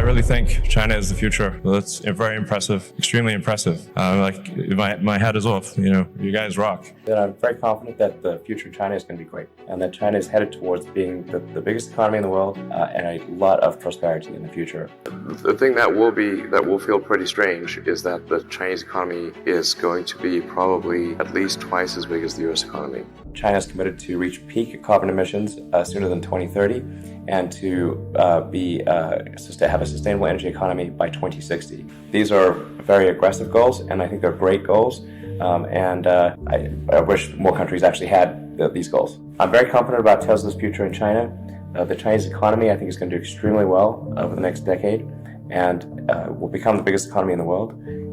really think China is the future. That's very impressive, extremely impressive. My hat is off. You guys rock. That I'm very confident that the future of China is going to be great, and that China is headed towards being the biggest economy in the world and a lot of prosperity in the future. The thing that will feel pretty strange is that the Chinese economy is going to be probably at least twice as big as the US economy. China is committed to reach peak carbon emissions sooner than 2030, and to have a sustainable energy economy by 2060. These are very aggressive goals, and I think they're great goals. I wish more countries actually had these goals. I'm very confident about Tesla's future in China. The Chinese economy, I think, is going to do extremely well over the next decade, and will become the biggest economy in the world.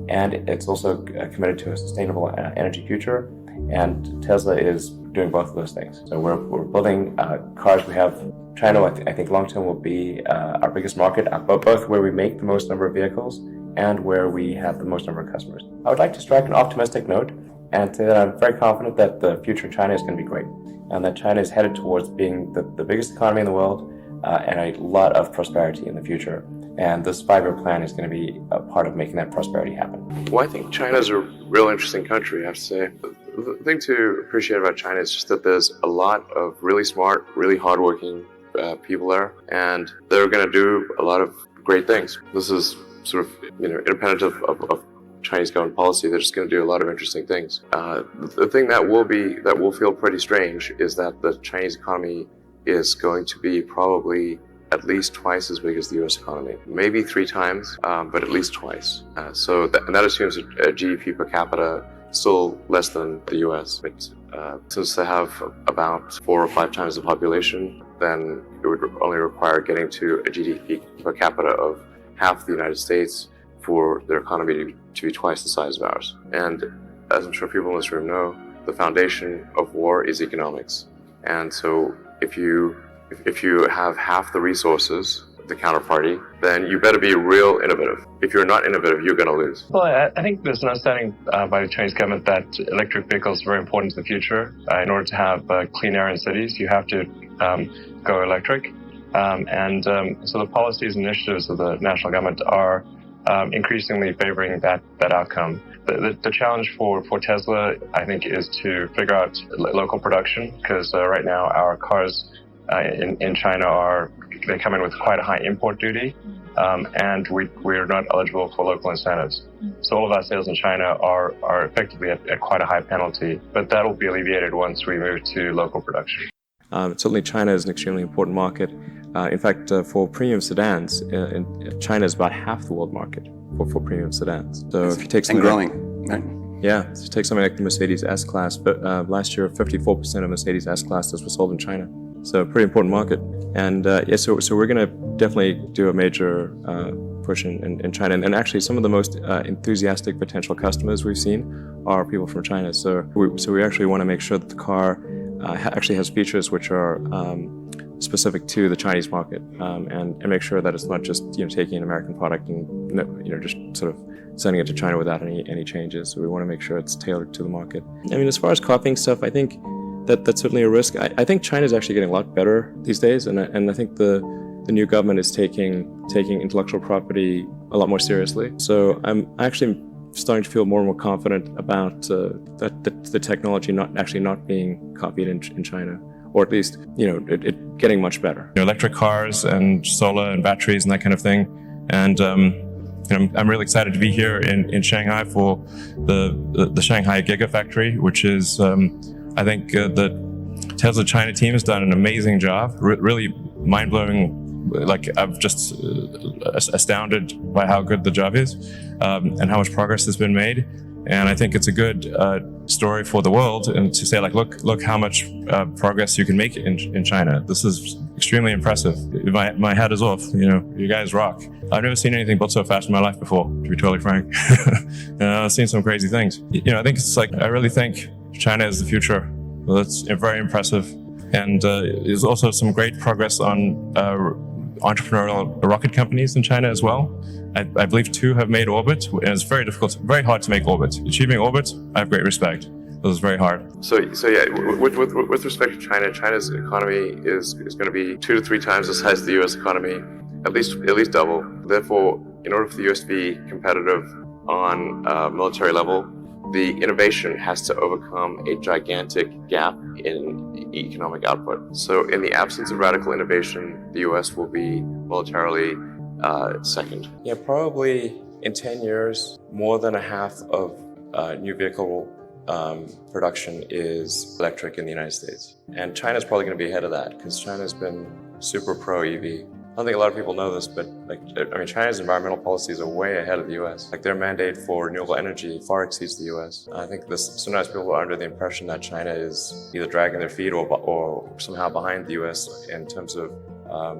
And it's also committed to a sustainable energy future. And Tesla is doing both of those things. So we're building cars. We have China, I think long term will be our biggest market, both where we make the most number of vehicles and where we have the most number of customers. I would like to strike an optimistic note and say that I'm very confident that the future of China is going to be great, and that China is headed towards being the biggest economy in the world and a lot of prosperity in the future. And this 5-year plan is going to be a part of making that prosperity happen. Well, I think China's a real interesting country, I have to say. The thing to appreciate about China is just that there's a lot of really smart, really hardworking people there, and they're going to do a lot of great things. This is sort of, independent of Chinese government policy. They're just going to do a lot of interesting things. The thing that will feel pretty strange is that the Chinese economy is going to be probably at least twice as big as the US economy. Maybe 3 times, but at least twice. And that assumes a GDP per capita still less than the US. But since they have about 4 or 5 times the population, then it would only require getting to a GDP per capita of half the United States for their economy to be twice the size of ours. And as I'm sure people in this room know, the foundation of war is economics. And so if you have half the resources, the counterparty, then you better be real innovative. If you're not innovative, you're going to lose. Well, I think there's an understanding by the Chinese government that electric vehicles are very important to the future. In order to have clean air in cities, you have to go electric. So the policies and initiatives of the national government are increasingly favoring that outcome. The challenge for Tesla, I think, is to figure out local production, because right now our cars in China they come in with quite a high import duty, and we're not eligible for local incentives. So all of our sales in China are effectively at quite a high penalty, but that will be alleviated once we move to local production. Certainly China is an extremely important market. In fact, for premium sedans, China is about half the world market for premium sedans. So if you take something growing, right? Yeah, so take something like the Mercedes S-Class, but last year 54% of Mercedes S-Classes were sold in China. So a pretty important market. And so we're going to definitely do a major push in China. And actually some of the most enthusiastic potential customers we've seen are people from China. So we actually want to make sure that the car actually has features which are specific to the Chinese market, and make sure that it's not just taking an American product and just sort of sending it to China without any changes. So we want to make sure it's tailored to the market. I mean, as far as copying stuff, I think that's certainly a risk. I think China's actually getting a lot better these days, and I think the new government is taking intellectual property a lot more seriously. So I'm actually starting to feel more and more confident about the technology not being copied in China, or at least it getting much better. Electric cars and solar and batteries and that kind of thing. And I'm really excited to be here in Shanghai for the Shanghai Gigafactory, which is I think the Tesla China team has done an amazing job. Really mind-blowing. Like, I'm just astounded by how good the job is, and how much progress has been made. And I think it's a good story for the world, and to say, like, look how much progress you can make in China. This is extremely impressive. My hat is off. You guys rock. I've never seen anything built so fast in my life before, to be totally frank. I've seen some crazy things. I think it's like, I really think China is the future. Well, it's very impressive. And there's also some great progress on entrepreneurial rocket companies in China as well. I believe 2 have made orbit, and it's very hard to make orbit. Achieving orbit, I have great respect. This is very hard. So yeah, with respect to China, China's economy is going to be 2 to 3 times the size of the U.S. economy. at least double. Therefore, in order for the US to be competitive on military level, the innovation has to overcome a gigantic gap in economic output. So in the absence of radical innovation, the US will be militarily second. Yeah, probably in 10 years, more than a half of new vehicle production is electric in the United States. And China's probably going to be ahead of that because China's been super pro EV. I don't think a lot of people know this, but China's environmental policies are way ahead of the US. Like their mandate for renewable energy far exceeds the US. I think sometimes people are under the impression that China is either dragging their feet or somehow behind the US in terms of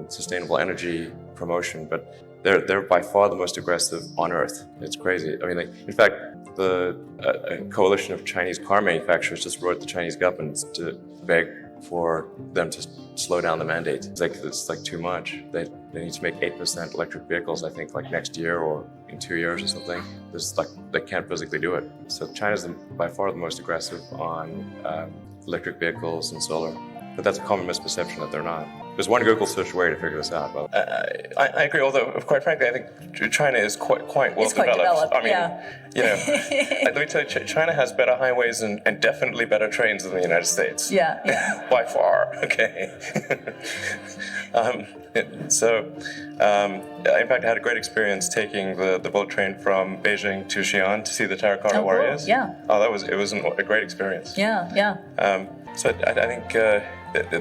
sustainable energy promotion, but they're by far the most aggressive on Earth. It's crazy. In fact, the coalition of Chinese car manufacturers just wrote the Chinese government to beg for them to slow down the mandate. It's like too much. They need to make 8% electric vehicles, I think, like next year or in 2 years or something. They can't physically do it. So China's by far the most aggressive on electric vehicles and solar. But that's a common misperception that they're not. There's one Google search way to figure this out. But I agree, although quite frankly, I think China is quite well developed. Let me tell you, China has better highways and definitely better trains than the United States. Yeah. By far, okay. In fact, I had a great experience taking the bullet train from Beijing to Xi'an to see the terracotta warriors. Cool. Yeah. Oh, it was a great experience. Yeah. So I think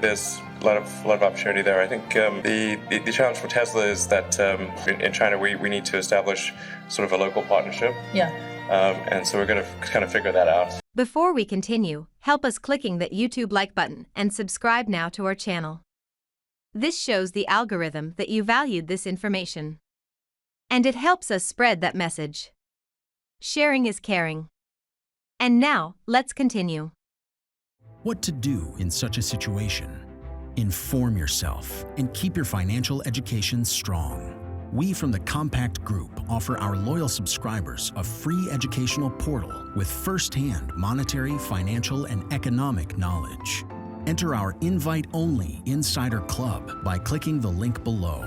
there's a lot of opportunity there. I think the challenge for Tesla is that in China we need to establish sort of a local partnership. Yeah. And so we're going to kind of figure that out. Before we continue, help us clicking that YouTube like button and subscribe now to our channel. This shows the algorithm that you valued this information. And it helps us spread that message. Sharing is caring. And now, let's continue. What to do in such a situation? Inform yourself and keep your financial education strong. We from the Compact Group offer our loyal subscribers a free educational portal with first-hand monetary, financial, and economic knowledge. Enter our invite-only Insider Club by clicking the link below.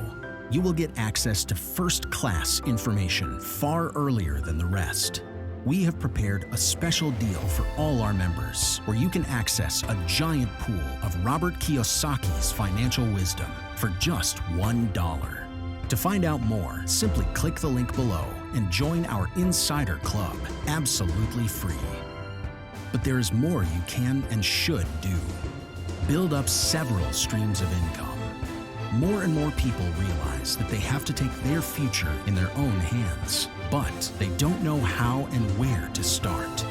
You will get access to first-class information far earlier than the rest. We have prepared a special deal for all our members where you can access a giant pool of Robert Kiyosaki's financial wisdom for just $1. To find out more, simply click the link below and join our Insider Club absolutely free. But there is more you can and should do. Build up several streams of income. More and more people realize that they have to take their future in their own hands, but they don't know how and where to start.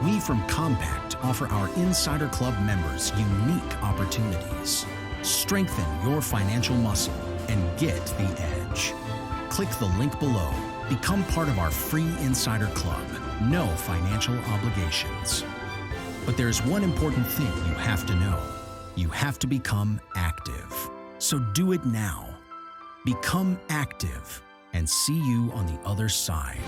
We from Compact offer our Insider Club members unique opportunities. Strengthen your financial muscle and get the edge. Click the link below. Become part of our free Insider Club. No financial obligations. But there's one important thing you have to know. You have to become active. So do it now. Become active and see you on the other side.